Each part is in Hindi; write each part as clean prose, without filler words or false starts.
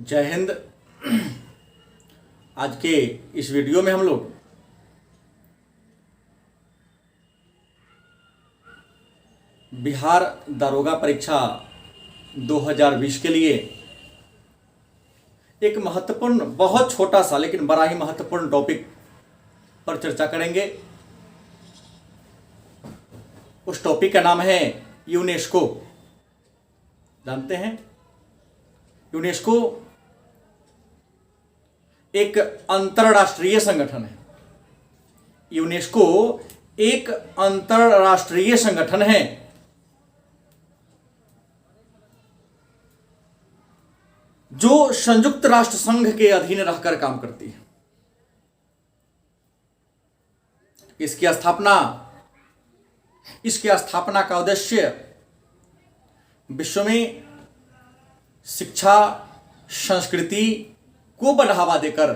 जय हिंद। आज के इस वीडियो में हम लोग बिहार दारोगा परीक्षा 2020 के लिए एक महत्वपूर्ण, बहुत छोटा सा लेकिन बड़ा ही महत्वपूर्ण टॉपिक पर चर्चा करेंगे। उस टॉपिक का नाम है यूनेस्को। जानते हैं, यूनेस्को एक अंतरराष्ट्रीय संगठन है। यूनेस्को एक अंतरराष्ट्रीय संगठन है जो संयुक्त राष्ट्र संघ के अधीन रहकर काम करती है। इसकी स्थापना का उद्देश्य विश्व में शिक्षा, संस्कृति को बढ़ावा देकर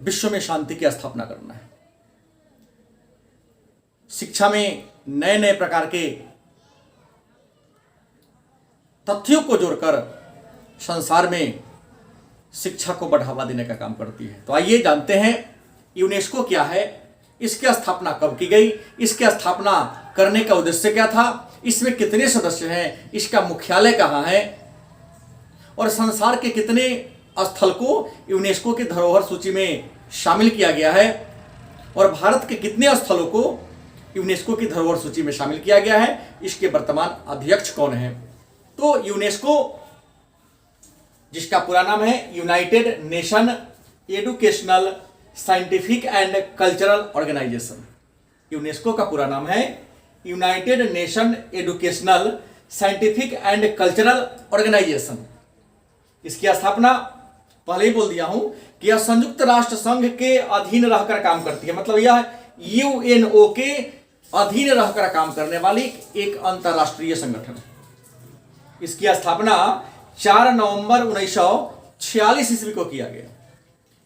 विश्व में शांति की स्थापना करना है। शिक्षा में नए नए प्रकार के तथ्यों को जोड़कर संसार में शिक्षा को बढ़ावा देने का काम करती है। तो आइए जानते हैं यूनेस्को क्या है, इसकी स्थापना कब की गई, इसकी स्थापना करने का उद्देश्य क्या था, इसमें कितने सदस्य हैं, इसका मुख्यालय कहाँ है और संसार के कितने स्थल को यूनेस्को की धरोहर सूची में शामिल किया गया है और भारत के कितने स्थलों को यूनेस्को की धरोहर सूची में शामिल किया गया है, इसके वर्तमान अध्यक्ष कौन है। तो यूनेस्को, जिसका पूरा नाम है United Nation Educational Scientific and Cultural Organization, UNESCO का पूरा नाम है United Nation Educational Scientific and Cultural Organization. इसकी स्थापना पहले ही बोल दिया हूं कि यह संयुक्त राष्ट्र संघ के अधीन रहकर काम करती है। मतलब यह यूएनओ के अधीन रहकर काम करने वाली एक अंतरराष्ट्रीय संगठन है। इसकी स्थापना 4 नवंबर 1946 ईस्वी को किया गया।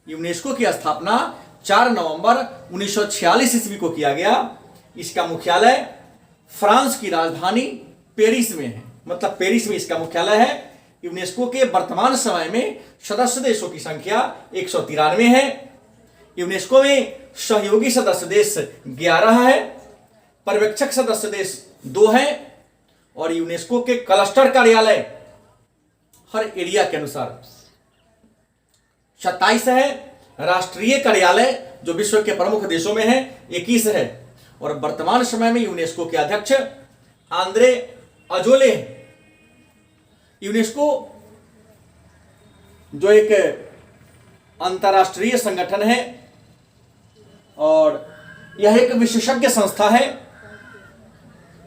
यूनेस्को की स्थापना 4 नवंबर 1946 ईस्वी को किया गया। इसका मुख्यालय फ्रांस की राजधानी पेरिस में है। मतलब पेरिस में इसका मुख्यालय है। यूनेस्को के वर्तमान समय में सदस्य देशों की संख्या 193 है। यूनेस्को में सहयोगी सदस्य देश 11 है, पर्यवेक्षक सदस्य देश 2 है और यूनेस्को के क्लस्टर कार्यालय हर एरिया के अनुसार 27 है। राष्ट्रीय कार्यालय जो विश्व के प्रमुख देशों में है 21 है और वर्तमान समय में यूनेस्को के अध्यक्ष आंद्रे अजोले हैं। यूनेस्को जो एक अंतरराष्ट्रीय संगठन है और यह एक विशेषज्ञ संस्था है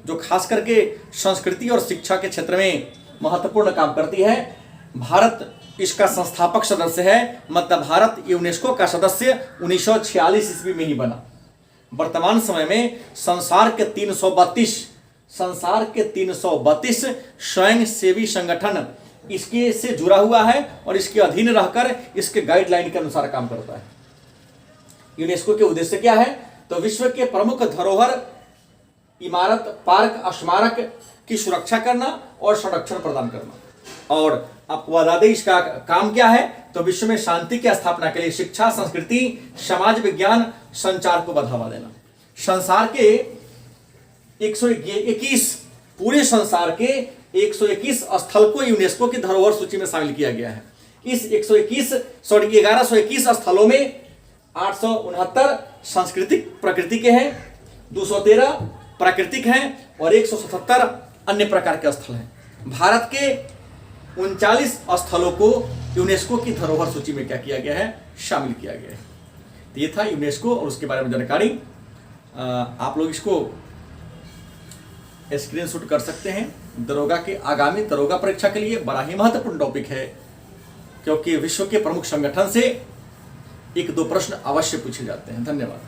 जो खास करके संस्कृति और शिक्षा के क्षेत्र में महत्वपूर्ण काम करती है। भारत इसका संस्थापक सदस्य है। मतलब भारत यूनेस्को का सदस्य 1946 ईस्वी में ही बना। वर्तमान समय में संसार के 332 स्वयं सेवी संगठन इसके से जुड़ा हुआ है और इसके अधीन रहकर इसके गाइडलाइन के अनुसार काम करता है। यूनेस्को के उद्देश्य क्या है? तो विश्व के प्रमुख धरोहर, इमारत, पार्क, स्मारक की सुरक्षा करना और संरक्षण प्रदान करना। और आपको बता दें इसका काम क्या है, तो विश्व में शांति की स्थापना के लिए शिक्षा, संस्कृति, समाज विज्ञान, संचार को बढ़ावा देना। संसार के 121 पूरे संसार के 121 स्थल को यूनेस्को की धरोहर सूची में शामिल किया गया है। इस 1121 स्थलों में 869 सांस्कृतिक प्रकृति के हैं, 213 प्राकृतिक हैं और 177 अन्य प्रकार के स्थल हैं। भारत के 39 स्थलों को यूनेस्को की धरोहर सूची में क्या किया गया है, शामिल किया गया है। तो ये था यूनेस्को और उसके बारे में जानकारी। आप लोग इसको स्क्रीनशॉट कर सकते हैं। दरोगा के आगामी दरोगा परीक्षा के लिए बड़ा ही महत्वपूर्ण टॉपिक है, क्योंकि विश्व के प्रमुख संगठन से 1-2 प्रश्न अवश्य पूछे जाते हैं। धन्यवाद।